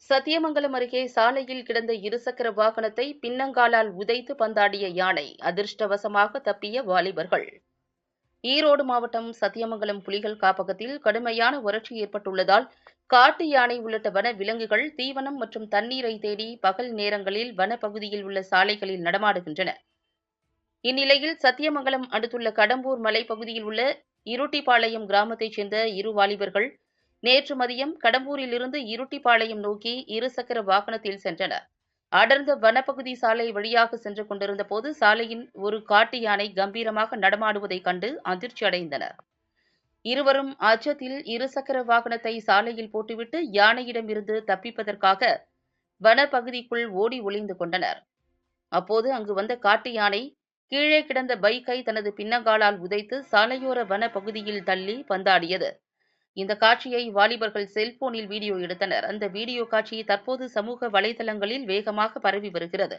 சத்தியமங்கலம் அருகே சாலையில் கிடந்த இருசக்கர வாகனத்தை பின்னங்காலால் உதைத்து பந்தாடிய யானை, அதிர்ஷ்டவசமாக தப்பிய வாலிபர்கள். ஈரோடு மாவட்டம் சத்தியமங்கலம் புலிகள் காப்பகத்தில் கடுமையான வறட்சி ஏற்பட்டுள்ளதால் காட்டு யானை உள்ளிட்ட வன விலங்குகள் தீவனம் மற்றும் தண்ணீரை தேடி பகல் நேரங்களில் வனப்பகுதியில் உள்ள சாலைகளில் நடமாடுகின்றன. இந்நிலையில் சத்தியமங்கலம் அடுத்துள்ள கடம்பூர் மலைப்பகுதியில் உள்ள இருட்டிப்பாளையம் கிராமத்தைச் சேர்ந்த இரு வாலிபர்கள் நேற்று மதியம் கடம்பூரிலிருந்து இருட்டிப்பாளையம் நோக்கி இருசக்கர வாகனத்தில் சென்றனர். அடர்ந்த வனப்பகுதி சாலை வழியாக சென்று கொண்டிருந்தபோது சாலையின் ஒரு காட்டு யானை கம்பீரமாக நடமாடுவதைக் கண்டு அதிர்ச்சி அடைந்தனர். இருவரும் அச்சத்தில் இருசக்கர வாகனத்தை சாலையில் போட்டுவிட்டு யானையிடமிருந்து தப்பிப்பதற்காக வனப்பகுதிக்குள் ஓடி ஒளிந்து கொண்டனர். அப்போது அங்கு வந்த காட்டு யானை கீழே கிடந்த பைக்கை தனது பின்னங்காலால் உதைத்து சாலையோர வனப்பகுதியில் தள்ளி பந்தாடியது. இந்த காட்சியை வாலிபர்கள் செல்போனில் வீடியோ எடுத்தனர். அந்த வீடியோ காட்சி தற்போது சமூக வலைதளங்களில் வேகமாக பரவி வருகிறது.